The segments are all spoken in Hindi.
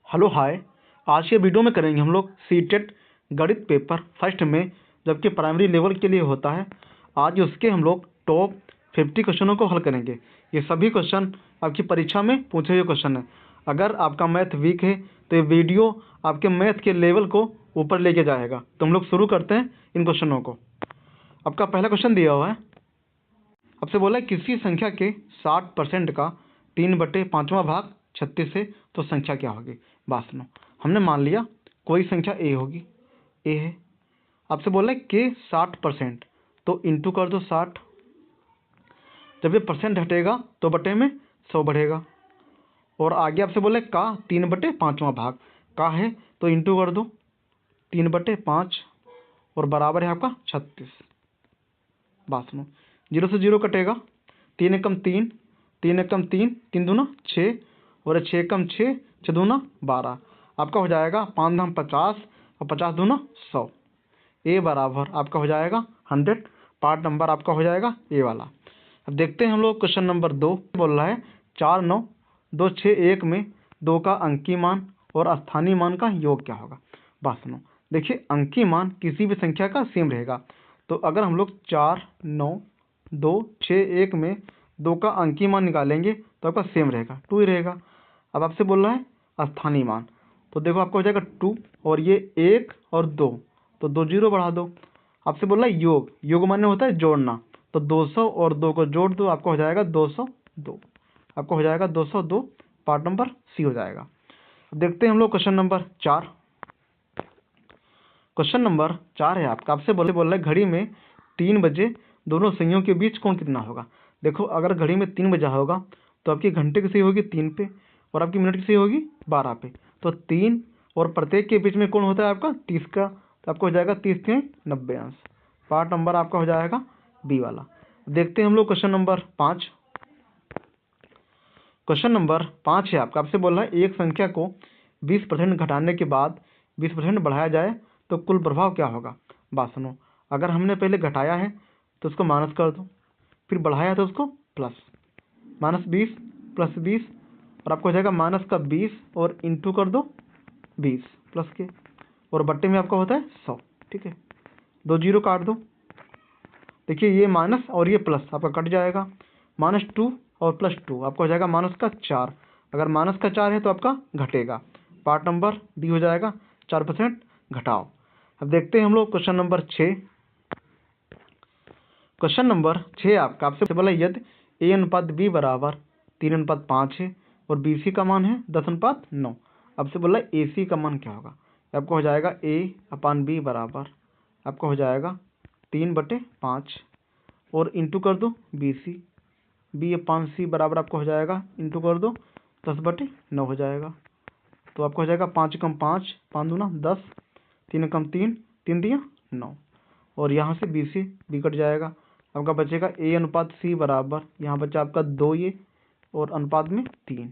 Hello hi. आज के वीडियो में करेंगे हम लोग सीटेट गणित पेपर फर्स्ट में, जबकि प्राइमरी लेवल के लिए होता है। आज उसके हम लोग टॉप 50 क्वेश्चनों को हल करेंगे। ये सभी क्वेश्चन आपकी परीक्षा में पूछे हुए क्वेश्चन हैं। अगर आपका मैथ वीक है तो ये वीडियो आपके मैथ के लेवल को ऊपर लेके जाएगा। तो हम लोग शुरू करते हैं इन क्वेश्चनों को। आपका पहला क्वेश्चन दिया हुआ है, आपसे बोला है किसी संख्या के 60% का 3/5वां भाग 36 है तो संख्या क्या होगी। बात सुनो, हमने मान लिया कोई संख्या ए होगी, ए है। आपसे बोला है के 60%, तो इंटू कर दो 60। जब ये परसेंट हटेगा तो बटे में 100 बढ़ेगा। और आगे आपसे बोला है का 3/5वां भाग, का है तो इंटू कर दो 3/5 और बराबर है आपका 36। बात सुनो, 0 से 0 कटेगा, 3 एकम 3, 3 एकम 3, 3 दूना 6 और 6 एकम 6, 6 दूना 12। आपका हो जाएगा 5 धाम 50 और 50 दूना 100। ए बराबर आपका हो जाएगा 100। पार्ट नंबर आपका हो जाएगा ए वाला। अब देखते हैं हम लोग क्वेश्चन नंबर 2। बोल रहा है 4, 9, 2, 6, 1 में 2 का अंकीय मान और स्थानीय मान का योग क्या होगा। बात सुनो, देखिए अंकीय मान किसी भी संख्या का सेम रहेगा। तो अगर हम लोग 4, 9, 2, 6, 1 में 2 का अंकीय मान निकालेंगे तो आपका सेम रहेगा, 2 ही रहेगा। अब आपसे बोल रहा है स्थानीय मान, तो देखो आपका हो जाएगा 2 और ये 1 और 2, तो 2 0 बढ़ा दो। आपसे बोल रहा है योग, योग माने होता है जोड़ना, तो 200 और 2 को जोड़ दो, आपका हो जाएगा 202। आपका हो जाएगा 202। पार्ट नंबर सी हो जाएगा। देखते हैं हम लोग क्वेश्चन नंबर 4। क्वेश्चन नंबर 4 है आपका, आपसे बोल रहा है घड़ी में 3 बजे दोनों सुइयों के बीच कोण कितना होगा। देखो अगर घड़ी में 3 बजा होगा तो आपकी घंटे की सुई होगी 3 पे और आपकी मिनट की सुई होगी 12 पे। तो 3 और प्रत्येक के बीच में कोण होता है आपका 30 का, तो आपको हो जाएगा 30 के 90 अंश। पार्ट नंबर आपका हो जाएगा बी वाला। देखते हैं हम लोग क्वेश्चन नंबर 5। क्वेश्चन नंबर 5 है आपका, आपसे बोल रहा है एक संख्या को 20% घटाने के बाद 20% बढ़ाया जाए तो कुल प्रभाव क्या होगा। बात सुनो, अगर हमने पहले घटाया है तो उसको माइनस कर दो, फिर बढ़ाया तो उसको प्लस, -20 + 20 और आपको हो जाएगा माइनस का 20 और इंटू कर दो 20 प्लस के, और बट्टे में आपका होता है 100। ठीक है, 2 0 काट दो। देखिए ये माइनस और ये प्लस आपका कट जाएगा, -2 और +2 आपका हो जाएगा -4। अगर -4 है तो आपका घटेगा। पार्ट नंबर डी हो जाएगा, 4% घटाओ। अब देखते हैं हम लोग क्वेश्चन नंबर 6। क्वेश्चन नंबर 6 आपका, आपसे बोला यदि a/b बराबर 3/5 है और bc का मान है 10/9। आपसे बोला ac का मान क्या होगा। आपको हो जाएगा a/b बराबर आपका हो जाएगा 3/5 और इंटू कर दो bc, b/c बराबर आपको हो जाएगा इंटू कर दो 10/9 हो जाएगा। तो आपको हो जाएगा 5 एकम 5, 5 दूना 10, 3 एकम 3, 3 दिया 9 और यहाँ से bc b कट जाएगा। आपका बचेगा a/c बराबर, यहाँ बचा आपका 2 ये और अनुपात में 3,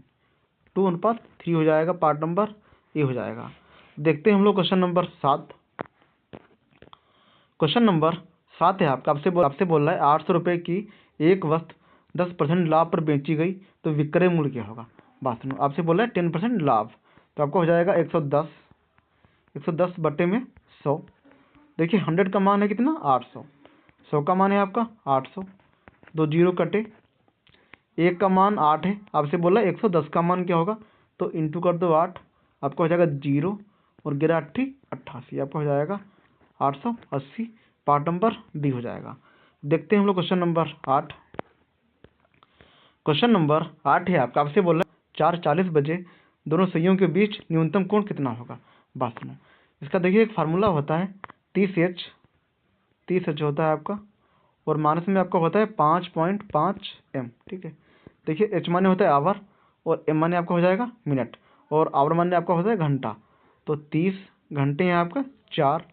2:3 हो जाएगा। पार्ट नंबर ए हो जाएगा। देखते हैं हम लोग क्वेश्चन नंबर 7। क्वेश्चन नंबर 7 है आपका, आपसे बोल रहा है 800 रुपये की एक वस्तु 10% लाभ पर बेची गई तो विक्रय मूल्य क्या होगा। बात सुनो, आपसे बोला है 10% लाभ, तो आपको हो जाएगा 110, 110 बटे में 100। देखिए 100 का मान है कितना 800, 100 का मान है आपका 800, 2 0 कटे, 1 का मान 8 है। आपसे बोला 110 का मान क्या होगा, तो इंटू कर दो 8, आपका हो जाएगा 0 और 11 8 88, आपका हो जाएगा 880। पार्ट नंबर डी हो जाएगा। देखते हैं हम लोग क्वेश्चन नंबर 8। क्वेश्चन नंबर 8 है आपका, आपसे बोला 4:40 बजे दोनों सुइयों के बीच न्यूनतम कोण कितना होगा। बात सुनो, इसका देखिए एक फार्मूला होता है 30H होता है आपका, और माइनस में आपका होता है 5.5 m। ठीक है, देखिए H माने होता है आवर और M माने आपका हो जाएगा मिनट और आवर माने आपका होता है घंटा। तो 30 घंटे हैं आपका, 4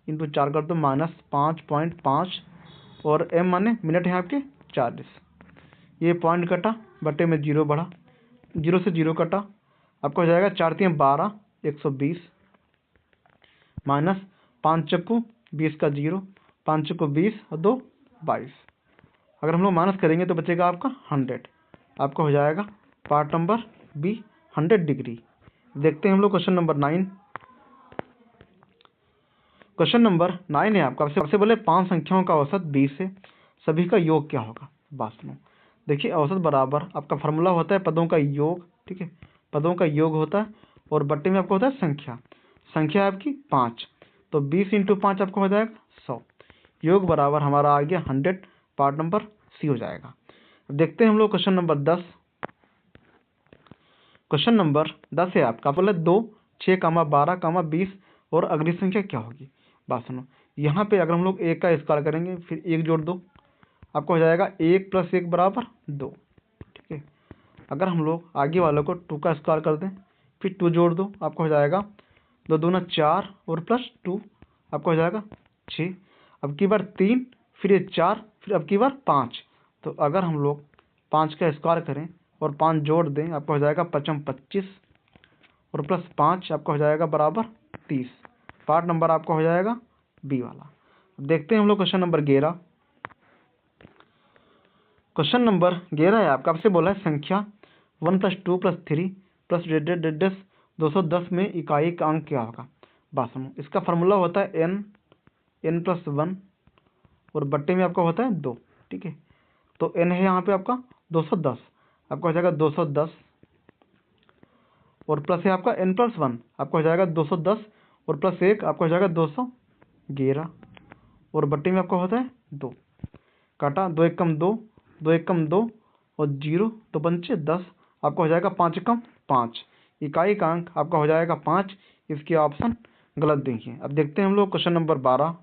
इंटू 4 कर दो -5.5 और M माने मिनट है आपके 40। ये पॉइंट कटा, बटे में 0 बढ़ा, 0 से 0 कटा, आपका हो जाएगा 4 3 12, 120 माइनस 5 चक्कू 20 का 0, 5 चक्कू 20 और 2 22। अगर हम लोग माइनस करेंगे तो बचेगा आपका 100। आपका हो जाएगा पार्ट नंबर बी 100 डिग्री। देखते हैं हम लोग क्वेश्चन नंबर 9। क्वेश्चन नंबर 9 है आपका, आपसे बोले 5 संख्याओं का औसत 20 है, सभी का योग क्या होगा। बात सुनो। देखिए औसत बराबर आपका फार्मूला होता है पदों का योग, ठीक है, पदों का योग होता है और बट्टे में आपको होता है संख्या, संख्या आपकी 5, तो 20 इंटू 5 आपको हो जाएगा 100, योग बराबर हमारा आ गया 100, पार्ट नंबर सी हो जाएगा। अब देखते हैं हम लोग क्वेश्चन नंबर 10। क्वेश्चन नंबर 10 है आपका, बोले 2, 6, 12, 20 और अगली संख्या क्या होगी। बात सुनो, यहाँ पे अगर हम लोग एक का स्क्वायर करेंगे फिर एक जोड़ दो, आपको हो जाएगा 1 + 1 बराबर 2, ठीक है। अगर हम लोग आगे वालों को 2 का स्क्वायर कर दें फिर 2 जोड़ दो, आपको हो जाएगा 2 दूना 4 और +2 आपको हो जाएगा 6, अब की बार 3, फिर ये 4, फिर अब की बार 5, तो अगर हम लोग 5 का स्क्वायर करें और 5 जोड़ दें आपको हो जाएगा 5 25 और +5 आपका हो जाएगा बराबर 30, पार्ट नंबर आपका हो जाएगा बी वाला। अब देखते हैं हम लोग क्वेश्चन नंबर 11। क्वेश्चन नंबर 11 है आपका, आपसे बोला है संख्या 1 + 2 + 3 + 210 में इकाई का अंक क्या होगा। बात सुनो, इसका फार्मूला होता है n+1 और बट्टे में आपका होता है 2, ठीक है। तो n है यहाँ पे आपका 210, आपका हो जाएगा 210 और प्लस है आपका n+1 आपका हो जाएगा 210 और +1 आपका हो जाएगा 211 और बट्टे में आपका होता है 2, काटा 2 × 2, 2 × 2 और 0, 2 पंचे 10, आपका हो जाएगा 5 × 5, इकाई का अंक आपका हो जाएगा 5, इसकी ऑप्शन गलत देखिए। अब देखते हैं हम लोग क्वेश्चन नंबर 12।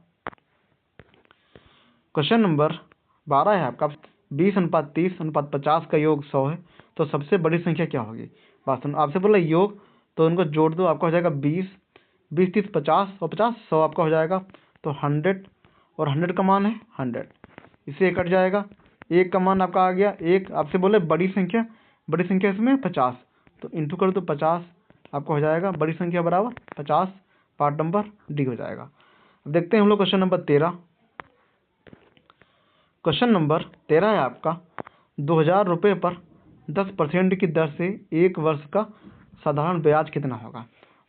क्वेश्चन नंबर 12 है आपका, 20:30:50 का योग 100 है, तो सबसे बड़ी संख्या क्या होगी। बात सुनो, आपसे बोला योग, तो उनको जोड़ दो, आपका हो जाएगा 20, 20 30 50 और 50 100 आपका हो जाएगा, तो 100 और 100 का मान है 100, इससे कट जाएगा, एक का मान आपका आ गया एक। आपसे बोले बड़ी संख्या इसमें 50, तो इंटू कर दो 50, आपका हो जाएगा बड़ी संख्या बराबर 50, पार्ट नंबर डी हो जाएगा। अब देखते हैं हम लोग क्वेश्चन नंबर 13। क्वेश्चन नंबर 13 है आपका, 2000 रुपये पर 10% की दर से 1 वर्ष का साधारण ब्याज कितना होगा।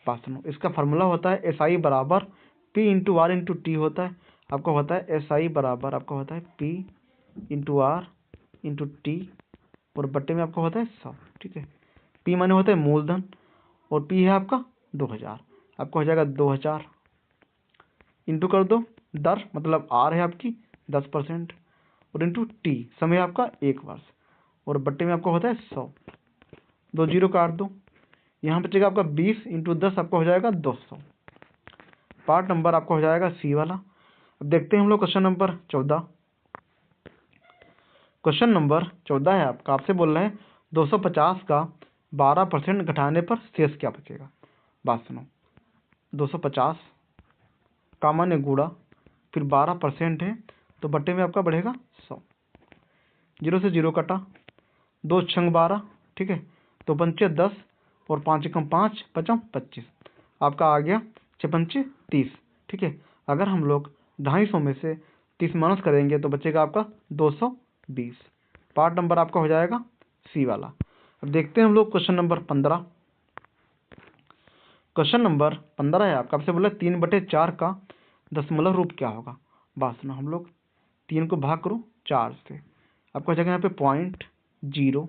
बात सुनो, इसका फार्मूला होता है SI बराबर P × R × T होता है, आपका होता है SI बराबर आपका होता है P × R × T और बट्टे में आपका होता है 100, ठीक है। P माने होता है मूलधन और P है आपका 2000, आपका हो जाएगा 2000 इंटू कर दो दर, मतलब R है आपकी 10% और इंटू टी, समय आपका 1 वर्ष और बट्टे में आपका होता है 100, 2 जीरो काट दो, यहाँ बचेगा आपका 20 × 10 आपका हो जाएगा 200, पार्ट नंबर आपका हो जाएगा सी वाला। अब देखते हैं हम लोग क्वेश्चन नंबर 14। क्वेश्चन नंबर 14 है आपका, आपसे बोल रहे हैं 250 का 12% घटाने पर शेष क्या बचेगा। बात सुनो, 250 का मान गुणा फिर 12% है, तो बट्टे में आपका बढ़ेगा 100, 0 से 0 कटा, 2 × 12, ठीक है, तो 5 10 और 5 × 5 5 25, आपका आ गया 6 पंचे 30, ठीक है। अगर हम लोग 250 में से 30 माइनस करेंगे तो बचेगा आपका 220, पार्ट नंबर आपका हो जाएगा सी वाला। अब देखते हैं हम लोग क्वेश्चन नंबर 15। क्वेश्चन नंबर 15 है आपका, आपसे बोला 3/4 का दशमलव रूप क्या होगा। बात सुनो, हम लोग 3 को भाग करो 4 से, आपको हो जाएगा यहाँ पे 0.0,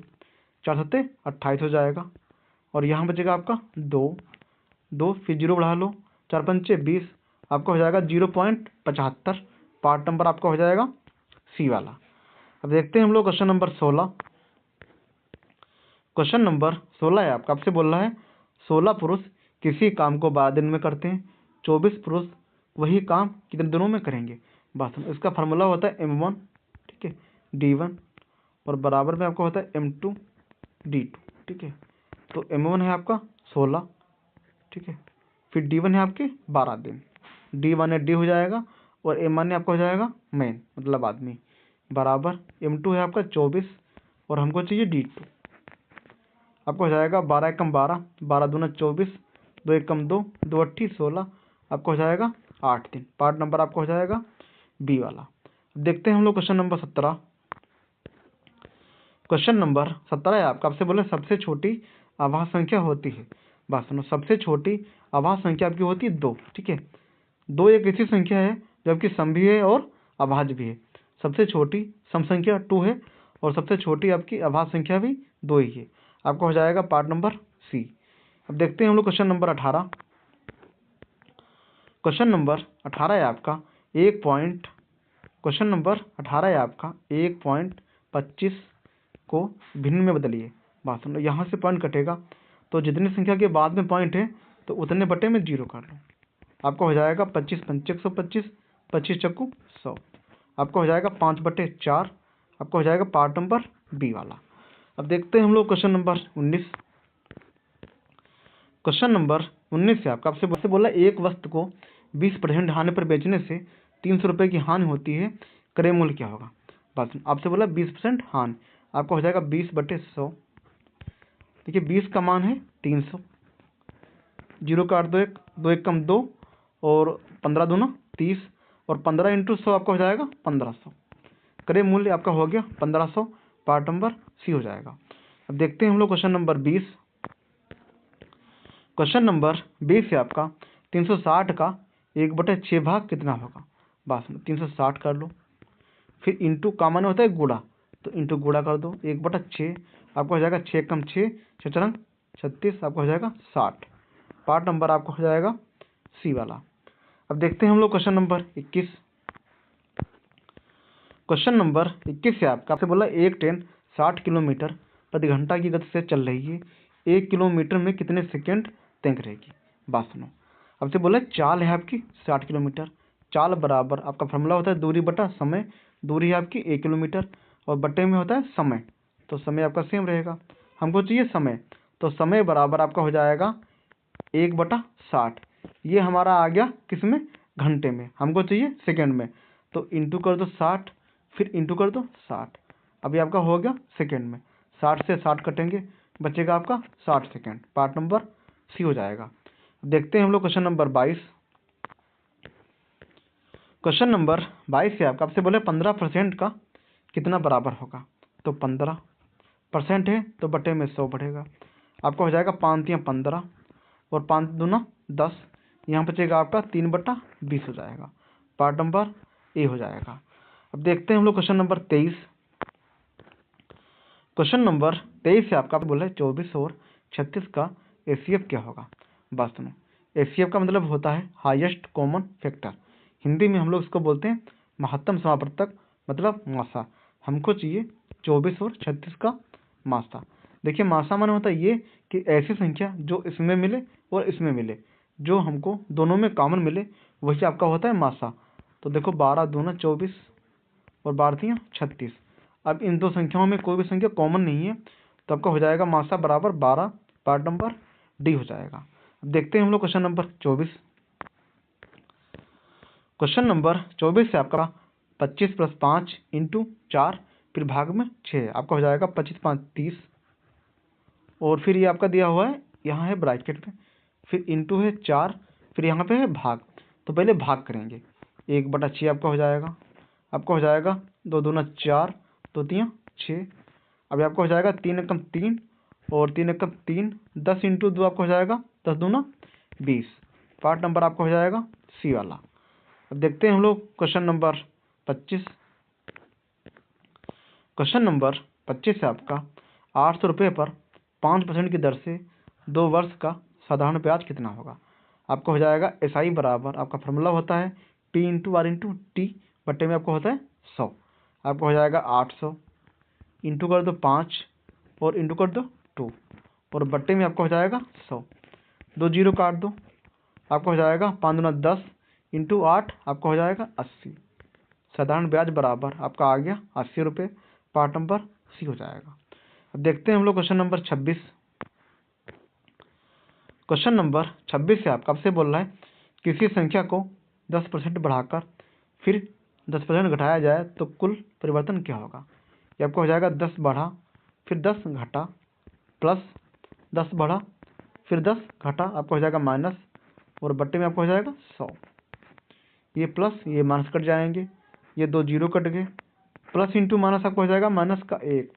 4 7 28 हो जाएगा और यहाँ बचेगा आपका 2 फिर 0 बढ़ा लो, 4 पंचे 20, आपका हो जाएगा 0.75, पार्ट नंबर आपका हो जाएगा सी वाला। अब देखते हैं हम लोग क्वेश्चन नंबर 16। क्वेश्चन नंबर 16 है आपका, आपसे बोल रहा है 16 पुरुष किसी काम को 12 दिन में करते हैं, 24 पुरुष वही काम कितने दिनों में करेंगे। बात सुनो, इसका फार्मूला होता है M1, ठीक है, D1 और बराबर में आपका होता है M2 D2, ठीक है। तो M1 है आपका 16, ठीक है, फिर D1 है आपके 12 दिन, D माने D हो जाएगा और M माने आपका हो जाएगा मैन मतलब आदमी, बराबर M2 है आपका 24 और हमको चाहिए D2, आपको हो जाएगा 12 × 12, 12 दूना 24, 2 × 2, 2 8 16, आपको हो जाएगा 8 दिन, पार्ट नंबर आपको हो जाएगा बी वाला। देखते हैं हम लोग क्वेश्चन नंबर 17। क्वेश्चन नंबर 17 है आपका, आपसे बोले सबसे छोटी आभाज्य संख्या होती है, बात सुनो, सबसे छोटी अभाज्य संख्या आपकी होती है 2, ठीक है। 2 एक ऐसी संख्या है जबकि सम भी है और अभाज्य भी है। सबसे छोटी सम संख्या 2 है और सबसे छोटी आपकी अभाज्य संख्या भी 2 ही है। आपका हो जाएगा पार्ट नंबर सी। अब देखते हैं हम लोग क्वेश्चन नंबर 18। क्वेश्चन नंबर 18 है आपका क्वेश्चन नंबर 18 है आपका 1.25 को भिन्न में बदलिए। बात सुनो, यहाँ से पॉइंट कटेगा तो जितनी संख्या के बाद में पॉइंट है तो उतने बटे में 0 कर लो। आपका हो जाएगा 25 पंचे 125, 25 चक्कू 100। आपका हो जाएगा 5/4। आपका हो जाएगा पार्ट नंबर बी वाला। अब देखते हैं हम लोग क्वेश्चन नंबर 19। क्वेश्चन नंबर 19 से आपसे बोला एक वस्तु को 20% हानि पर बेचने से 300 रुपये की हानि होती है, क्रय मूल्य क्या होगा। बात आपसे बोला 20% हानि, आपका हो जाएगा 20/100। देखिए 20 का मान है 300, 0 का 2 1, 2 1 कम 2 और 15 दूना 30 और 15 × 100 आपका हो जाएगा 1500। क्रय मूल्य आपका हो गया 1500, पार्ट नंबर सी हो जाएगा। अब देखते हैं हम लोग क्वेश्चन नंबर 20। क्वेश्चन नंबर 20 है आपका 360 का 1/6 भाग कितना होगा। बात सुनो, 360 कर लो, फिर इंटू का मान होता है गुणा, तो इंटू गुणा कर दो 1/6। आपको हो जाएगा 6 कम 6, 6 चरंग 36, आपको हो जाएगा 60। पार्ट नंबर आपको हो जाएगा सी वाला। अब देखते हैं हम लोग क्वेश्चन नंबर 21। क्वेश्चन नंबर 21 से आपसे बोला एक ट्रेन 60 किलोमीटर प्रति घंटा की गति से चल रही है, 1 किलोमीटर में कितने सेकंड तय करेगी। बात सुनो, आपसे बोला चाल है आपकी 60 किलोमीटर, चाल बराबर आपका फॉर्मूला होता है दूरी बटा समय। दूरी है आपकी 1 किलोमीटर और बटे में होता है समय, तो समय आपका सेम रहेगा। हमको चाहिए समय, तो समय बराबर आपका हो जाएगा 1/60। ये हमारा आ गया किस में, घंटे में, हमको चाहिए सेकंड में, तो इंटू कर दो 60, फिर इंटू कर दो 60। अभी आपका हो गया सेकंड में, 60 से 60 कटेंगे, बचेगा आपका 60 सेकंड। पार्ट नंबर सी हो जाएगा। देखते हैं हम लोग क्वेश्चन नंबर 22। क्वेश्चन नंबर 22 से आपसे बोले 15% का कितना बराबर होगा, तो 15% है तो बटे में 100 बढ़ेगा। आपका हो जाएगा 5 या 15 और 5 दूना 10, यहाँ बचेगा आपका 3/20 हो जाएगा। पार्ट नंबर ए हो जाएगा। अब देखते हैं हम लोग क्वेश्चन नंबर 23। क्वेश्चन नंबर 23 से आपका बोला है 24 और 36 का एचसीएफ क्या होगा। बात सुनो, एचसीएफ का मतलब होता है हाईएस्ट कॉमन फैक्टर, हिंदी में हम लोग इसको बोलते हैं महत्तम समापवर्तक, मतलब मासा। हमको चाहिए 24 और 36 का मासा। देखिए मासा माने होता है ये कि ऐसी संख्या जो इसमें मिले और इसमें मिले, जो हमको दोनों में कॉमन मिले, वही आपका होता है मासा। तो देखो 12 दूना 24 और 12 36। अब इन दो संख्याओं में कोई भी संख्या कॉमन नहीं है, तो आपका हो जाएगा मासा बराबर 12, पार्ट नंबर डी हो जाएगा। अब देखते हैं हम लोग क्वेश्चन नंबर 24। क्वेश्चन नंबर 24 से आपका 25 + 5 × 4 फिर भाग में 6, आपका हो जाएगा 25 × 5 30 और फिर ये आपका दिया हुआ है यहाँ है ब्रैकेट में, फिर इंटू है 4, फिर यहाँ पे है भाग। तो पहले भाग करेंगे, 1/6 आपका हो जाएगा। आपका हो जाएगा 2 दूना 4, 2 3 6। अभी आपका हो जाएगा 3 एकम 3 और 3 एकम 3, 10 × 2 आपका हो जाएगा 10 दूना 20। पार्ट नंबर आपका हो जाएगा सी वाला। अब देखते हैं हम लोग क्वेश्चन नंबर 25। क्वेश्चन नंबर 25 से आपका 800 रुपये पर 5% की दर से 2 वर्ष का साधारण ब्याज कितना होगा। आपका हो जाएगा एसआई बराबर आपका फॉर्मूला होता है P × R × T, बट्टे में आपको होता है 100। आपका हो जाएगा 800, इंटू कर दो 5 और इंटू कर दो 2 और बट्टे में आपका हो जाएगा 100। 2 0 काट दो, आपका हो जाएगा 5 दूना 10 इंटू 8, आपका हो जाएगा 80। साधारण ब्याज बराबर आपका आ गया 80 रुपये। पार्ट नंबर सी हो जाएगा। अब देखते हैं हम लोग क्वेश्चन नंबर 26। क्वेश्चन नंबर 26 से आपसे बोल रहा है किसी संख्या को 10% बढ़ाकर फिर 10% घटाया जाए तो कुल परिवर्तन क्या होगा। ये आपको हो जाएगा 10 बढ़ा फिर 10 घटा प्लस 10 बढ़ा फिर 10 घटा, आपको हो जाएगा माइनस और बट्टे में आपको हो जाएगा 100। ये प्लस ये माइनस कट जाएंगे, ये 2 0 कट गए, प्लस इंटू माइनस आपको हो जाएगा माइनस का 1।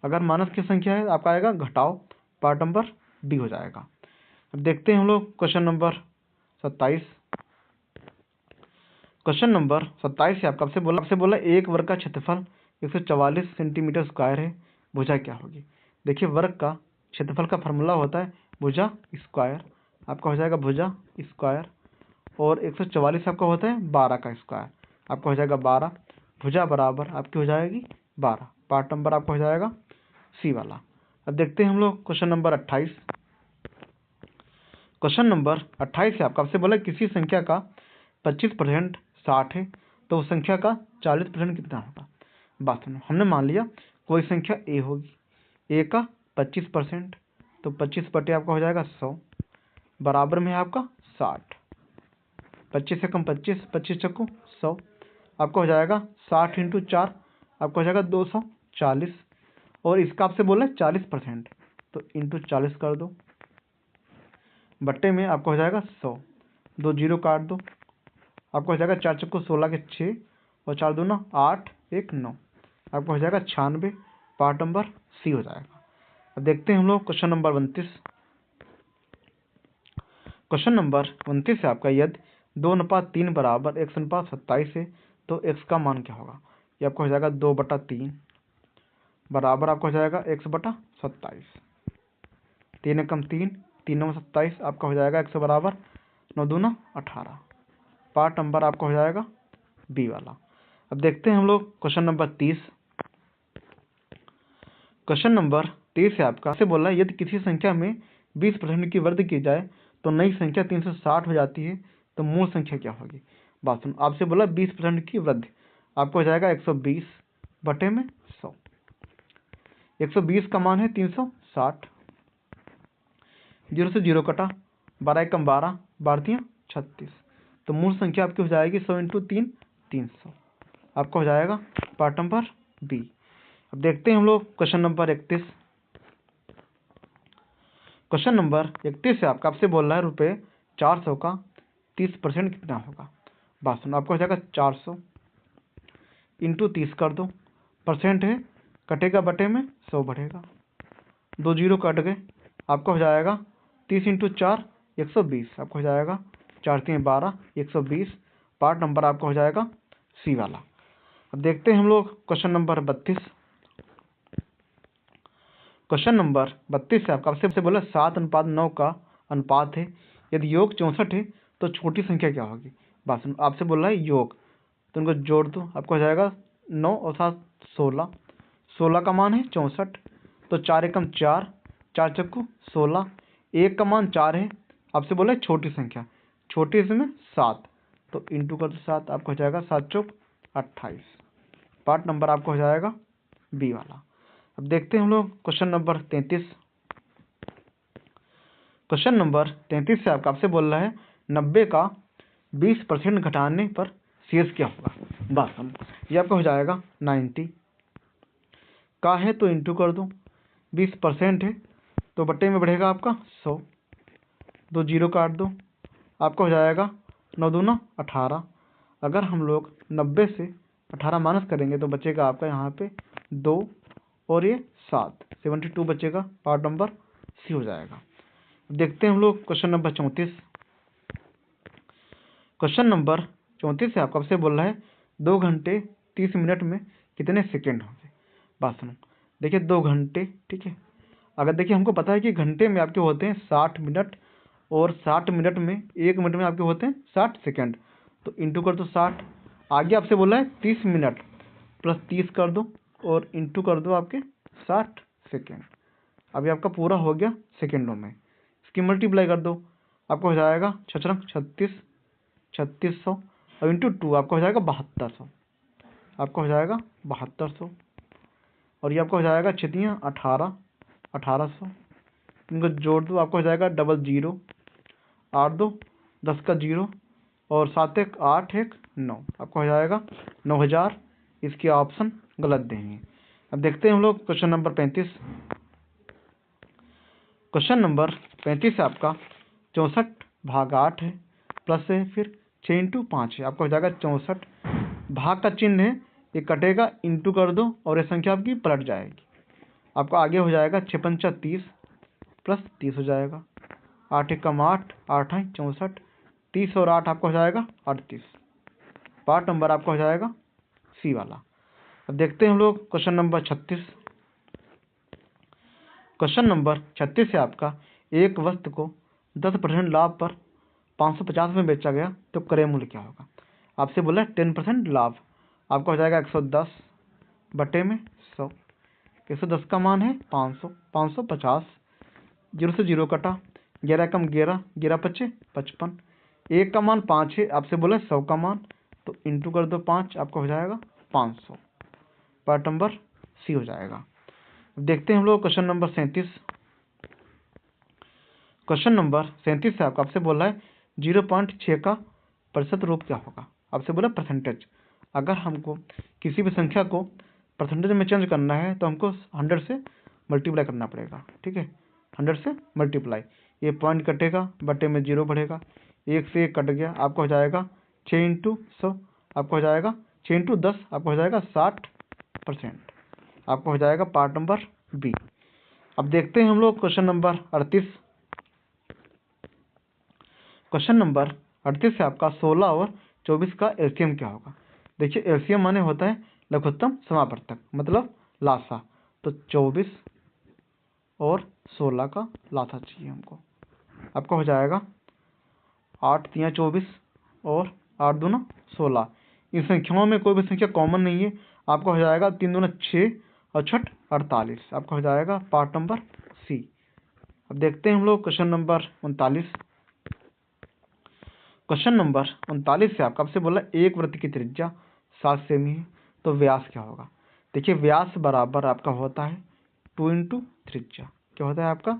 अगर माइनस की संख्या है आपका आएगा घटाओ, पार्ट नंबर डी हो जाएगा। अब देखते हैं हम लोग क्वेश्चन नंबर 27। क्वेश्चन नंबर 27 से आपसे बोला एक वर्ग का क्षेत्रफल 144 सेंटीमीटर स्क्वायर है, भुजा क्या होगी। देखिए वर्ग का क्षेत्रफल का फार्मूला होता है भुजा स्क्वायर, आपका हो जाएगा भुजा स्क्वायर, और 144 आपका होता है 12 का स्क्वायर, आपका हो जाएगा 12, भुजा बराबर आपकी हो जाएगी 12। पार्ट नंबर आपका हो जाएगा सी वाला। अब देखते हैं हम लोग क्वेश्चन नंबर 28। क्वेश्चन नंबर 28 से आपसे बोला किसी संख्या का 25% 60 है तो उस संख्या का 40% कितना होगा। बात सुनो, हमने मान लिया कोई संख्या ए होगी, ए का 25%, तो 25 बटे आपका हो जाएगा 100, बराबर में है आपका 60, 25 से कम 25, 25 चक्कू 100, आपका हो जाएगा 60 इंटू 4, आपका हो जाएगा 240, और इसका आपसे बोला 40%, तो इंटू 40 कर दो, बट्टे में आपका हो जाएगा 100, 2 जीरो काट दो, आपका हो जाएगा 4 चक्कू 16 के 6, और 4 दूना 8, 1 9, आपका हो जाएगा 96। पार्ट नंबर सी हो जाएगा। अब देखते हैं हम लोग क्वेश्चन नंबर 29। क्वेश्चन नंबर 29 से आपका यदि 2:3 बराबर x/27 है तो x का मान क्या होगा। ये आपका हो जाएगा 2/3 बराबर आपका हो जाएगा x/27, 3 एकम 3, 3 9 27, आपका हो जाएगा 100 बराबर 9 दूना 18। पार्ट नंबर आपका हो जाएगा बी वाला। अब देखते हैं हम लोग क्वेश्चन नंबर 30। क्वेश्चन नंबर 30 से आपका से बोला यदि किसी संख्या में 20% की वृद्धि की जाए तो नई संख्या 360 हो जाती है तो मूल संख्या क्या होगी। बात सुनो, आपसे बोला 20% की वृद्धि, आपको हो जाएगा 120 बटे में 100, 120 का मान है 360, 0 से 0 कटा, 12 एकम 12, 12 36, तो मूल संख्या आपकी हो जाएगी 100 इंटू 3 300, आपका हो जाएगा पार्ट नंबर बी। अब देखते हैं हम लोग क्वेश्चन नंबर 31। क्वेश्चन नंबर 31 से आपसे बोल रहा है रुपये 400 का 30% कितना होगा। बात सुनो, आपको हो जाएगा 400 इंटू 30 कर दो, परसेंट है कटेगा बटे में 100 बढ़ेगा, 2 जीरो कट गए, आपका हो जाएगा 30 इंटू 4 120, आपको हो जाएगा 4 3 12 120। पार्ट नंबर आपका हो जाएगा सी वाला। अब देखते हैं हम लोग क्वेश्चन नंबर 32। क्वेश्चन नंबर 32 से आपसे बोला 7:9 का अनुपात है, यदि योग 64 है तो छोटी संख्या क्या होगी। बात सुनो, आपसे बोल रहा है योग, तो इनको जोड़ दो, आपको हो जाएगा 9 और 7 16, 16 का मान है 64, तो 4 एकम 4, 4 चक्कू 16, 1 का मान 4 है, आपसे बोला है छोटी संख्या, छोटी इसमें 7, तो इंटू कर दो 7, आपको हो जाएगा 7 चौक 28। पार्ट नंबर आपको हो जाएगा बी वाला। अब देखते हैं हम लोग क्वेश्चन नंबर 33। क्वेश्चन नंबर 33 से आपसे बोल रहा है 90 का 20% घटाने पर शेष क्या होगा। बस हम ये आपका हो जाएगा 90 का है तो इंटू कर दो, 20% है तो बट्टे में बढ़ेगा आपका 100, 2 जीरो काट दो, आपका हो जाएगा 9 दूना 18। अगर हम लोग 90 से 18 माइनस करेंगे तो बचेगा आपका यहाँ पे 2 और ये 7, 72 बचेगा। पार्ट नंबर सी हो जाएगा। देखते हैं हम लोग क्वेश्चन नंबर 34। क्वेश्चन नंबर 34 से आपसे बोल रहा है 2 घंटे 30 मिनट में कितने सेकेंड होंगे। बात सुनो, देखिए 2 घंटे, ठीक है, अगर देखिए हमको पता है कि घंटे में आपके होते हैं 60 मिनट, और 60 मिनट में 1 मिनट में आपके होते हैं 60 सेकेंड, तो इंटू कर दो 60। आगे आपसे बोला है 30 मिनट प्लस 30 कर दो और इंटू कर दो आपके 60 सेकेंड। अभी आपका पूरा हो गया सेकेंडों में, इसकी मल्टीप्लाई कर दो, आपको हो जाएगा 36 3600, और इंटू 2 आपका हो जाएगा 7200, आपका हो जाएगा 7200, और ये आपका हो जाएगा 6 18 1800, इनको जोड़ दो, आपको हो जाएगा 00 8 2 10 का 0, और 7 1 8 1 9, आपका हो जाएगा 9000। इसके ऑप्शन गलत देंगे। अब देखते हैं हम लोग क्वेश्चन नंबर 35। क्वेश्चन नंबर 35 से आपका 64/8 है, प्लस है फिर 6 इंटू 5 है, आपका हो जाएगा 64, भाग का चिन्ह है ये कटेगा, इंटू कर दो और ये संख्या आपकी पलट जाएगी, आपका आगे हो जाएगा 6 5 30 प्लस 30 हो जाएगा, 8 एकम 8, 8 है 64, 30 और 8 आपका हो जाएगा 38। पार्ट नंबर आपका हो जाएगा सी वाला। अब देखते हैं हम लोग क्वेश्चन नंबर 36। क्वेश्चन नंबर 36 से आपका एक वस्तु को 10% लाभ पर 550 में बेचा गया तो क्रय मूल्य क्या होगा। आपसे बोला 10% लाभ, आपका हो जाएगा 110 बटे में 100। 110 का मान है 500, 550, 0 से 0 कटा, 11 कम 11, 11 पचे 55, 1 का मान 5 है, आपसे बोला 100 का मान, तो इंटू कर दो 5, आपका हो जाएगा 500। पार्ट नंबर सी हो जाएगा। देखते हैं हम लोग क्वेश्चन नंबर 37। क्वेश्चन नंबर 37 से आपसे बोला है 0.6 का प्रतिशत रूप क्या होगा। आपसे बोला परसेंटेज। अगर हमको किसी भी संख्या को परसेंटेज में चेंज करना है तो हमको 100 से मल्टीप्लाई करना पड़ेगा। ठीक है, 100 से मल्टीप्लाई, ये पॉइंट कटेगा, बटे में 0 बढ़ेगा, 1 से 1 कट गया, आपका हो जाएगा 6 इंटू 100, आपका हो जाएगा 6 इंटू 10, आपका हो जाएगा 60%, आपका हो जाएगा पार्ट नंबर बी। अब देखते हैं हम लोग क्वेश्चन नंबर 38। क्वेश्चन नंबर 38 से आपका 16 और 24 का एलसीएम क्या होगा। देखिए एलसीएम माने होता है लघुत्तम समापवर्तक, मतलब लासा। तो 24 और 16 का लासा चाहिए हमको, आपका हो जाएगा 8 3 24 और 8 दूना 16। इन संख्याओं में कोई भी संख्या कॉमन नहीं है, आपका हो जाएगा 3 दूना 6 और 6 48, आपका हो जाएगा पार्ट नंबर सी। अब देखते हैं हम लोग क्वेश्चन नंबर 39। क्वेश्चन नंबर 39 से आपसे बोला एक वृत्त की त्रिज्या 7 सेमी है तो व्यास क्या होगा। देखिए व्यास बराबर आपका होता है 2 इंटू त्रिज्या। क्या होता है आपका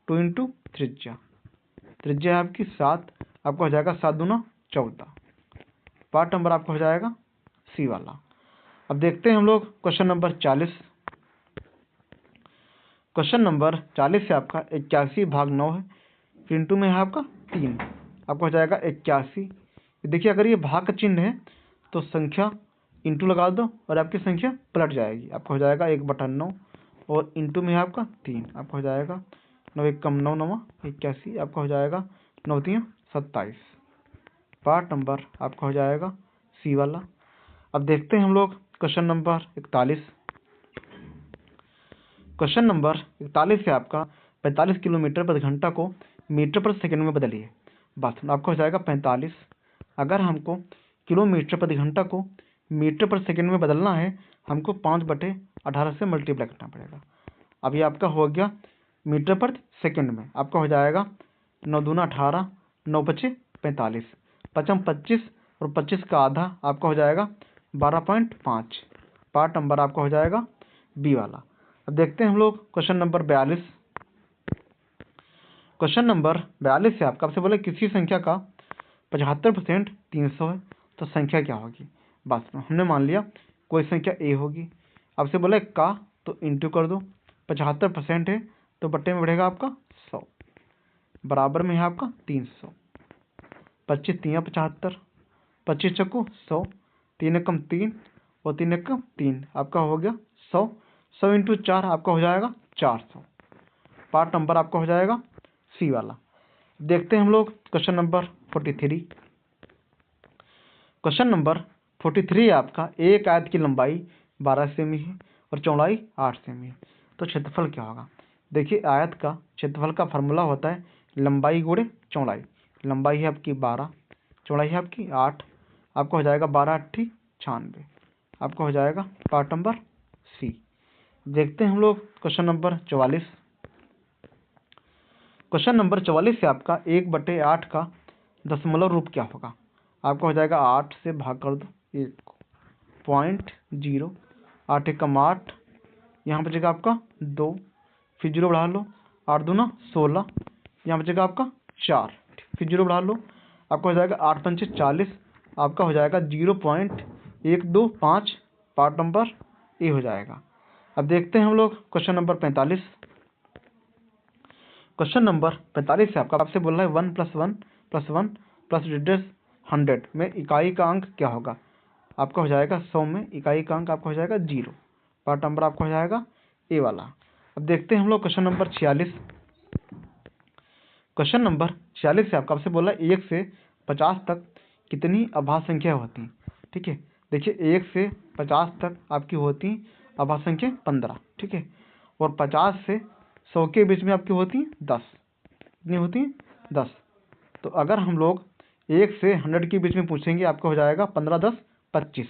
2 इंटू त्रिज्या। त्रिज्या है आपकी 7, आपका हो जाएगा 7 दूना 14। पार्ट नंबर आपका हो जाएगा सी वाला। अब देखते हैं हम लोग क्वेश्चन नंबर 40। क्वेश्चन नंबर 40 से आपका 81 भाग 9 है, फिर इंटू में है आपका 3, आपका हो जाएगा 81। देखिए अगर ये भाग का चिन्ह है तो संख्या इंटू लगा दो और आपकी संख्या पलट जाएगी, आपका हो जाएगा 1/9 और इंटू में है आपका 3, आपका हो जाएगा 9 1 कम 9 9 81, आपका हो जाएगा 9 3 27। पार्ट नंबर आपका हो जाएगा सी वाला। अब देखते हैं हम लोग क्वेश्चन नंबर 41। क्वेश्चन नंबर 41 से आपका 45 किलोमीटर प्रति घंटा को मीटर पर सेकंड में बदलिए। बस आपका हो जाएगा 45। अगर हमको किलोमीटर प्रति घंटा को मीटर पर सेकंड में बदलना है, हमको 5/18 से मल्टीप्लाई करना पड़ेगा। अब ये आपका हो गया मीटर पर सेकंड में, आपका हो जाएगा 9 दूना 18, 9 पचे 45, 5 25 और 25 का आधा, आपका हो जाएगा 12.5। पार्ट नंबर आपका हो जाएगा बी वाला। अब देखते हैं हम लोग क्वेश्चन नंबर 42। क्वेश्चन नंबर 42 से आपसे बोले किसी संख्या का 75% 300 है तो संख्या क्या होगी। बस हमने मान लिया कोई संख्या ए होगी, आपसे बोला का तो इंटू कर दो, 75% है तो बट्टे में बढ़ेगा आपका 100, बराबर में है आपका 300, 25 3 75, 25 चक्कू 100, 3 एकम 3 और 3 एकम 3, आपका हो गया 100, 100 इंटू 4 आपका हो जाएगा 400। पार्ट नंबर आपका हो जाएगा सी वाला। देखते हैं हम लोग क्वेश्चन नंबर 43। क्वेश्चन नंबर 43 आपका एक आयत की लंबाई 12 सेमी है और चौड़ाई 8 सेमी है तो क्षेत्रफल क्या होगा। देखिए आयत का क्षेत्रफल का फार्मूला होता है लंबाई गुणे चौड़ाई। लंबाई है आपकी 12, चौड़ाई है आपकी 8, आपका हो जाएगा 12 8 96, आपका हो जाएगा पार्ट नंबर सी। देखते हैं हम लोग क्वेश्चन नंबर 44। क्वेश्चन नंबर 44 से आपका 1/8 का दशमलव रूप क्या होगा। आपका हो जाएगा 8 से भाग कर दो 1.0, 8 एकम 8, यहाँ बचेगा आपका 2, फिर 0 बढ़ा लो, 8 दूना 16, यहाँ बचेगा आपका 4, फिर 0 बढ़ा लो, आपका हो जाएगा 8 पंचे 40, आपका हो जाएगा 0.125। पार्ट नंबर ए हो जाएगा। अब देखते हैं हम लोग क्वेश्चन नंबर 45। क्वेश्चन नंबर 45 से आपसे बोल रहा है 1 + 1 + 1 प्लस 100 में इकाई का अंक क्या होगा। आपका हो जाएगा 100 में इकाई का अंक आपका हो जाएगा 0। पार्ट नंबर आपका हो जाएगा ए वाला। अब देखते हैं हम लोग क्वेश्चन नंबर 46। क्वेश्चन नंबर 46 से आपसे बोला 1 से 50 तक कितनी अभाज्य संख्या होती हैं। ठीक है, देखिए 1 से 50 तक आपकी होती अभाज्य संख्या 15। ठीक है, और 50 से 100 के बीच में आपकी होती 10। कितनी होती 10। तो अगर हम लोग 1 से 100 के बीच में पूछेंगे आपको हो जाएगा 15 10 25।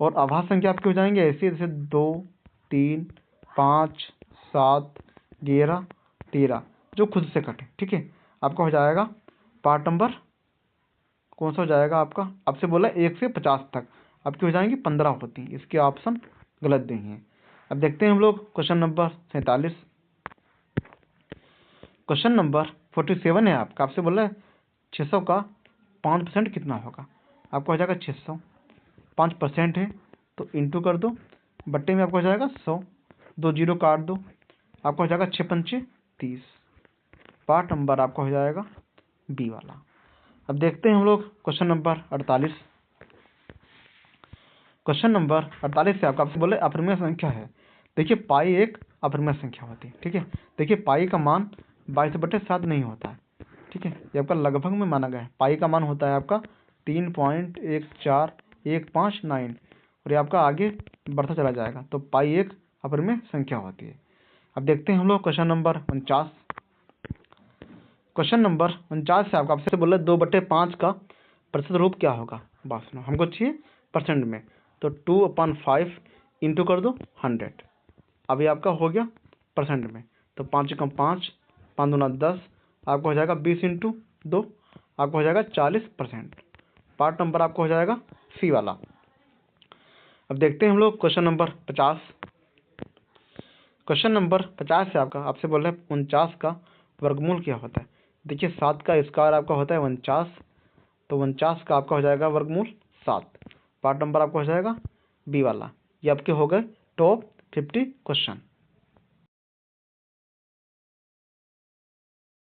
और अभाज्य संख्या आपकी हो जाएंगे ऐसे जैसे 2 3 5 7 11 13 जो खुद से कटे। ठीक है, आपका हो जाएगा पार्ट नंबर कौन सा हो जाएगा आपका, आपसे बोला 1 से 50 तक आपकी हो जाएंगी 15 होती हैं। इसके ऑप्शन गलत देंगे। अब देखते हैं हम लोग क्वेश्चन नंबर 47। क्वेश्चन नंबर 47 है आपसे बोला है 600 का 5% कितना होगा। आपको हो जाएगा 600, 5% है तो इंटू कर दो, बट्टे में आपको हो जाएगा 100, 2 जीरो काट दो, आपको हो जाएगा 6 पंचे 30। पार्ट नंबर आपका हो जाएगा बी वाला। अब देखते हैं हम लोग क्वेश्चन नंबर 48। क्वेश्चन नंबर 48 से आपसे बोले अपरिमेय संख्या है। देखिए पाई एक अपरिमेय संख्या होती है। ठीक है, देखिए पाई का मान 22/7 नहीं होता है। ठीक है, ये आपका लगभग में माना गया है। पाई का मान होता है आपका 3.14159 और ये आपका आगे बढ़ता चला जाएगा। तो पाई एक अपरिमेय संख्या होती है। अब देखते हैं हम लोग क्वेश्चन नंबर 49। क्वेश्चन नंबर 49 से आपसे बोला 2/5 का प्रतिशत रूप क्या होगा। बात सुनो, हमको चाहिए परसेंट में, तो 2/5 इंटू कर दो 100। अभी आपका हो गया परसेंट में, तो 5 कम 5, 5 दूना 10, आपको हो जाएगा 20 इंटू 2, आपको हो जाएगा 40%। पार्ट नंबर आपको हो जाएगा सी वाला। अब देखते हैं हम लोग क्वेश्चन नंबर 50। क्वेश्चन नंबर 50 से आपसे बोल रहे हैं 49 का वर्गमूल क्या होता है। देखिए 7 का स्क्वायर आपका होता है 49, तो 49 का आपका हो जाएगा वर्गमूल 7। पार्ट नंबर आपका हो जाएगा बी वाला। ये आपके हो गए टॉप 50 क्वेश्चन।